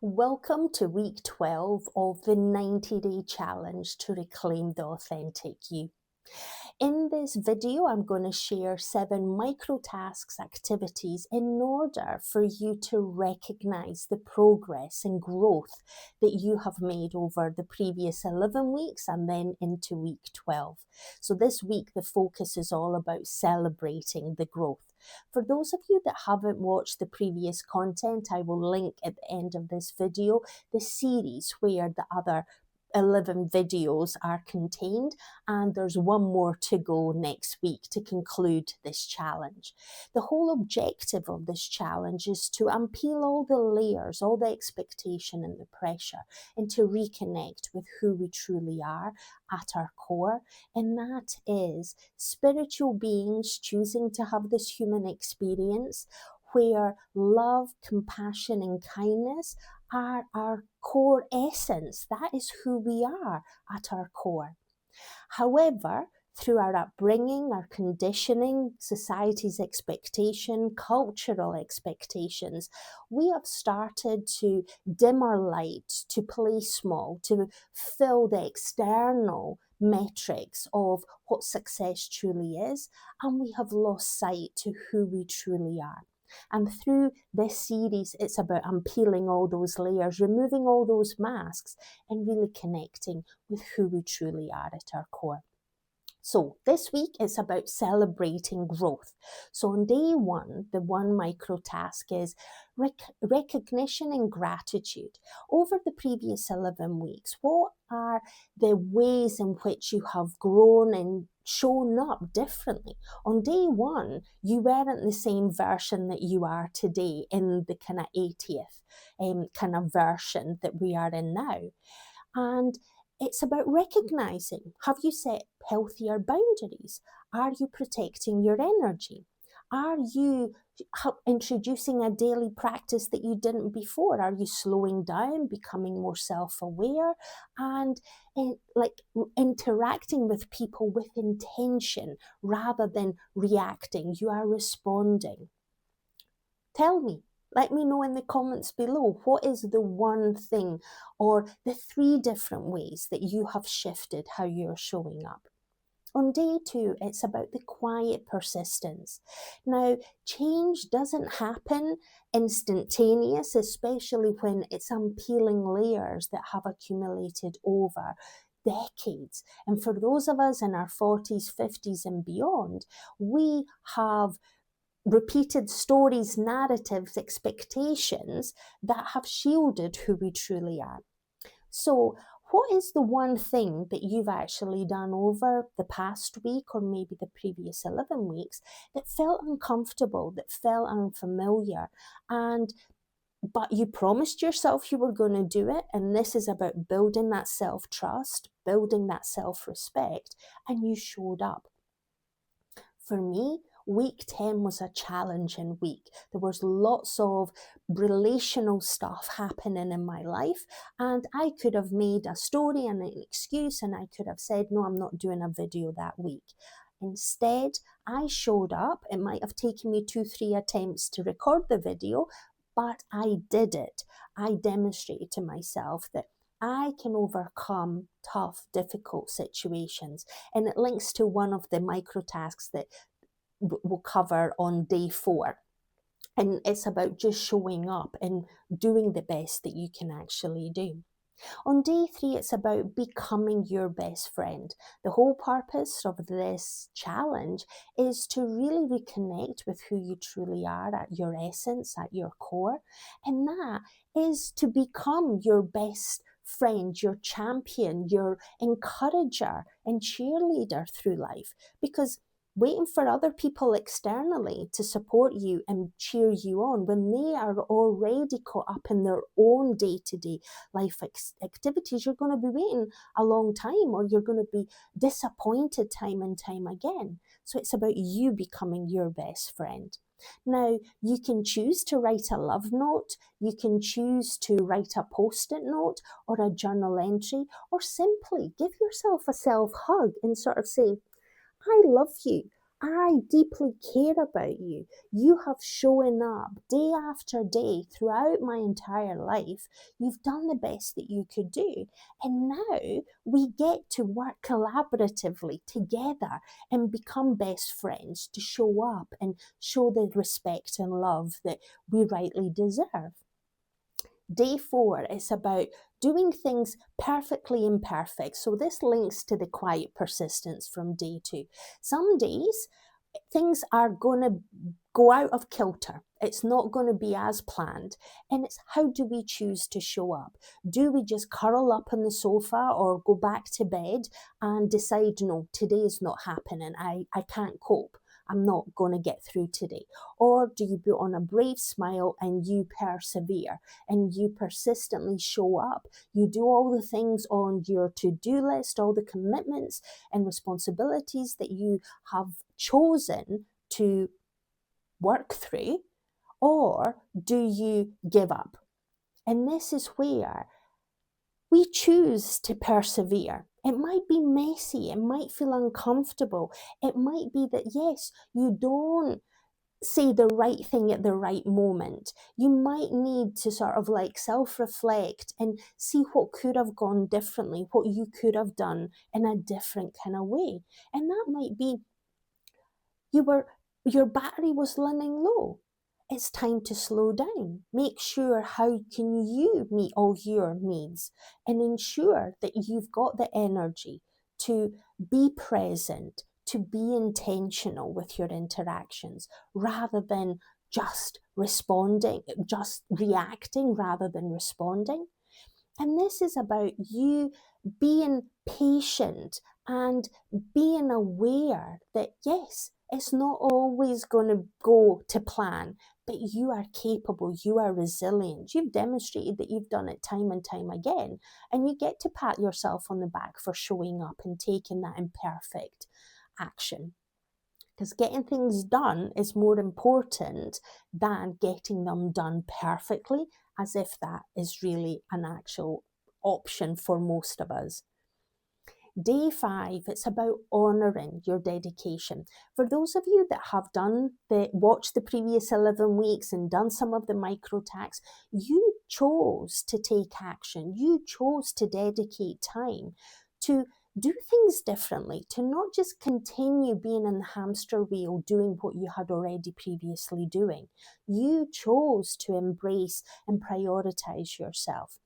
Welcome to week 12 of the 90-day challenge to reclaim the authentic you. In this video, I'm going to share 7 micro tasks activities in order for you to recognize the progress and growth that you have made over the previous 11 weeks and then into week 12. So this week, the focus is all about celebrating the growth. For those of you that haven't watched the previous content, I will link at the end of this video the series where the other 11 videos are contained, and there's one more to go next week to conclude this challenge. The whole objective of this challenge is to unpeel all the layers, all the expectation and the pressure, and to reconnect with who we truly are at our core, and that is spiritual beings choosing to have this human experience where love, compassion, and kindness are our core essence. That is who we are at our core. However, through our upbringing, our conditioning, society's expectation, cultural expectations, we have started to dim our light, to play small, to fill the external metrics of what success truly is, and we have lost sight to who we truly are. And through this series, it's about unpeeling all those layers, removing all those masks, and really connecting with who we truly are at our core. So this week is about celebrating growth. So on day 1, the 1 micro task is recognition and gratitude. Over the previous 11 weeks, what are the ways in which you have grown and shown up differently? On day 1, you weren't the same version that you are today in the kind of 80th kind of version that we are in now. And it's about recognizing, have you set healthier boundaries? Are you protecting your energy? Are you introducing a daily practice that you didn't before? Are you slowing down, becoming more self-aware, and interacting with people with intention rather than reacting? You are responding. Tell me. Let me know in the comments below, what is the one thing or the 3 different ways that you have shifted how you're showing up? On day 2, it's about the quiet persistence. Now, change doesn't happen instantaneous, especially when it's unpeeling layers that have accumulated over decades. And for those of us in our 40s, 50s and beyond, we have repeated stories, narratives, expectations that have shielded who we truly are. So what is the one thing that you've actually done over the past week or maybe the previous 11 weeks that felt uncomfortable, that felt unfamiliar, but you promised yourself you were going to do it, and this is about building that self-trust, building that self-respect, and you showed up. For me, week 10 was a challenging week. There was lots of relational stuff happening in my life, and I could have made a story and an excuse, and I could have said, no, I'm not doing a video that week. Instead, I showed up. It might have taken me 2-3 attempts to record the video, but I did it. I demonstrated to myself that I can overcome tough, difficult situations. And it links to one of the micro tasks that we'll cover on day 4. And it's about just showing up and doing the best that you can actually do. On day 3, it's about becoming your best friend. The whole purpose of this challenge is to really reconnect with who you truly are at your essence, at your core. And that is to become your best friend, your champion, your encourager and cheerleader through life. Because waiting for other people externally to support you and cheer you on when they are already caught up in their own day-to-day life activities, you're going to be waiting a long time, or you're going to be disappointed time and time again. So it's about you becoming your best friend. Now, you can choose to write a love note, you can choose to write a post-it note or a journal entry, or simply give yourself a self-hug and sort of say, I love you. I deeply care about you. You have shown up day after day throughout my entire life. You've done the best that you could do. And now we get to work collaboratively together and become best friends to show up and show the respect and love that we rightly deserve. Day 4 is about doing things perfectly imperfect. So this links to the quiet persistence from day 2. Some days things are going to go out of kilter. It's not going to be as planned. And it's how do we choose to show up? Do we just curl up on the sofa or go back to bed and decide, no, today is not happening. I can't cope. I'm not going to get through today. Or do you put on a brave smile and you persevere and you persistently show up? You do all the things on your to-do list, all the commitments and responsibilities that you have chosen to work through, or do you give up? And this is where we choose to persevere. It might be messy, it might feel uncomfortable, it might be that, yes, you don't say the right thing at the right moment. You might need to sort of like self-reflect and see what could have gone differently, what you could have done in a different kind of way. And that might be your battery was running low. It's time to slow down. Make sure how can you meet all your needs and ensure that you've got the energy to be present, to be intentional with your interactions rather than just responding, just reacting rather than responding. And this is about you being patient and being aware that, yes, it's not always going to go to plan, but you are capable, you are resilient. You've demonstrated that you've done it time and time again. And you get to pat yourself on the back for showing up and taking that imperfect action. Because getting things done is more important than getting them done perfectly, as if that is really an actual option for most of us. Day 5, it's about honouring your dedication. For those of you that have watched the previous 11 weeks and done some of the micro tasks, you chose to take action. You chose to dedicate time to do things differently, to not just continue being in the hamster wheel doing what you had already previously doing. You chose to embrace and prioritize yourself.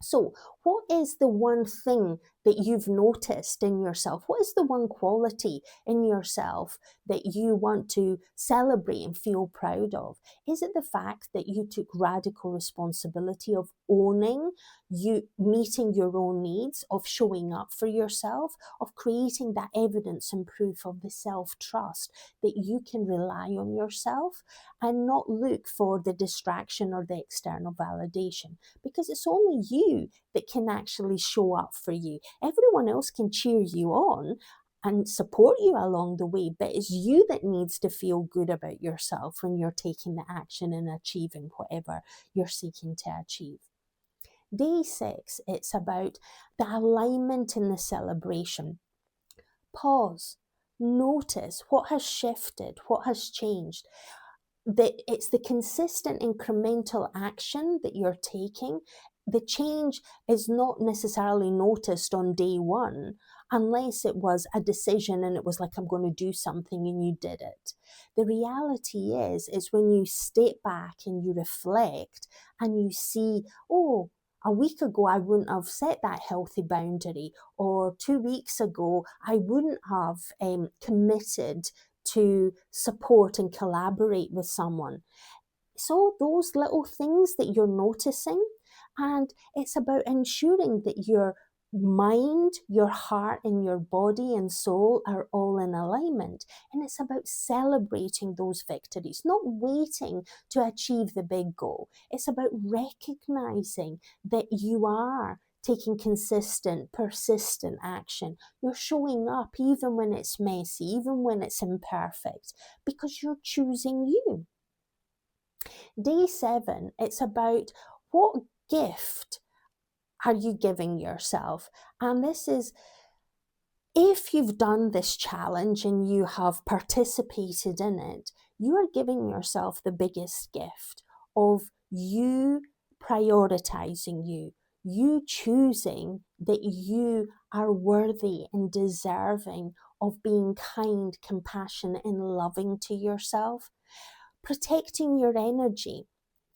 So, what is the one thing that you've noticed in yourself? What is the one quality in yourself that you want to celebrate and feel proud of? Is it the fact that you took radical responsibility of owning, you meeting your own needs, of showing up for yourself, of creating that evidence and proof of the self-trust that you can rely on yourself and not look for the distraction or the external validation? Because it's only you that can actually show up for you. Everyone else can cheer you on and support you along the way, but it's you that needs to feel good about yourself when you're taking the action and achieving whatever you're seeking to achieve. Day 6, it's about the alignment and the celebration. Pause. Notice what has shifted, what has changed. That it's the consistent incremental action that you're taking. The change is not necessarily noticed on day 1 unless it was a decision and it was like, I'm going to do something and you did it. The reality is when you step back and you reflect and you see, oh, a week ago I wouldn't have set that healthy boundary, or 2 weeks ago I wouldn't have committed to support and collaborate with someone. So those little things that you're noticing, and it's about ensuring that your mind, your heart, and your body and soul are all in alignment. And it's about celebrating those victories, not waiting to achieve the big goal. It's about recognizing that you are taking consistent, persistent action. You're showing up even when it's messy, even when it's imperfect, because you're choosing you. Day 7, it's about what gift are you giving yourself? And this is If you've done this challenge and you have participated in it, you are giving yourself the biggest gift of you prioritizing you choosing that you are worthy and deserving of being kind, compassionate, and loving to yourself, protecting your energy,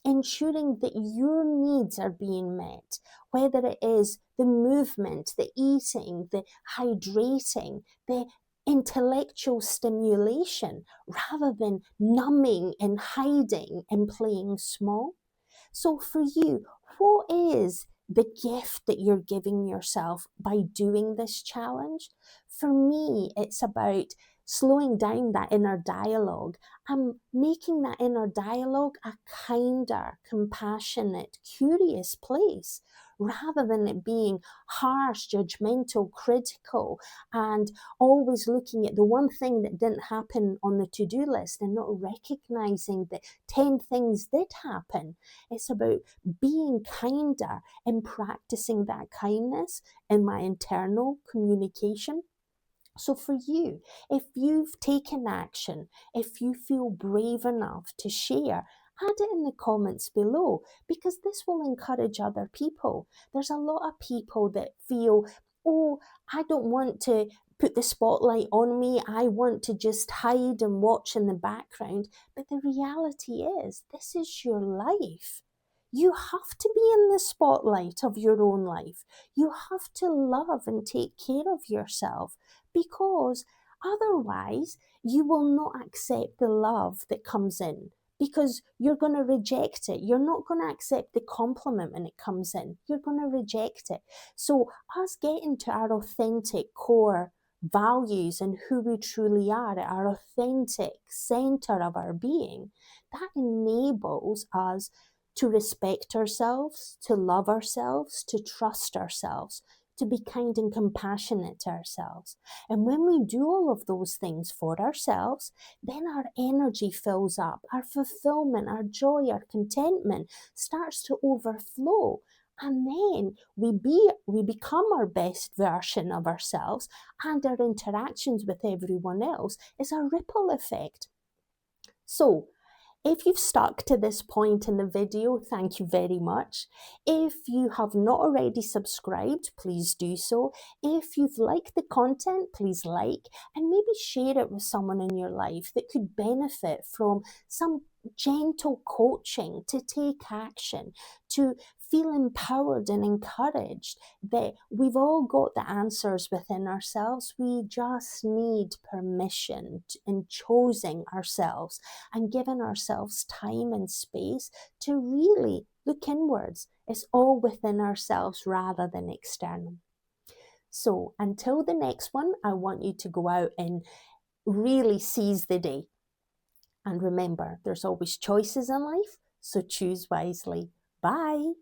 ensuring that your needs are being met, whether it is the movement, the eating, the hydrating, the intellectual stimulation, rather than numbing and hiding and playing small. So for you, what is the gift that you're giving yourself by doing this challenge? For me, it's about slowing down that inner dialogue and making that inner dialogue a kinder, compassionate, curious place, rather than it being harsh, judgmental, critical, and always looking at the one thing that didn't happen on the to-do list and not recognizing that 10 things did happen. It's about being kinder and practicing that kindness in my internal communication. So for you, if you've taken action, if you feel brave enough to share, add it in the comments below, because this will encourage other people. There's a lot of people that feel, oh, I don't want to put the spotlight on me. I want to just hide and watch in the background. But the reality is, this is your life. You have to be in the spotlight of your own life. You have to love and take care of yourself, because otherwise you will not accept the love that comes in, because you're going to reject it. You're not going to accept the compliment when it comes in. You're going to reject it. So us getting to our authentic core values and who we truly are, at our authentic center of our being, that enables us to respect ourselves, to love ourselves, to trust ourselves, to be kind and compassionate to ourselves. And when we do all of those things for ourselves, then our energy fills up, our fulfillment, our joy, our contentment starts to overflow. And then we become our best version of ourselves, and our interactions with everyone else is a ripple effect. So, if you've stuck to this point in the video, thank you very much. If you have not already subscribed, please do so. If you've liked the content, please like and maybe share it with someone in your life that could benefit from some gentle coaching to take action, to feel empowered and encouraged that we've all got the answers within ourselves. We just need permission in choosing ourselves and giving ourselves time and space to really look inwards. It's all within ourselves rather than external. So until the next one, I want you to go out and really seize the day. And remember, there's always choices in life, so choose wisely. Bye.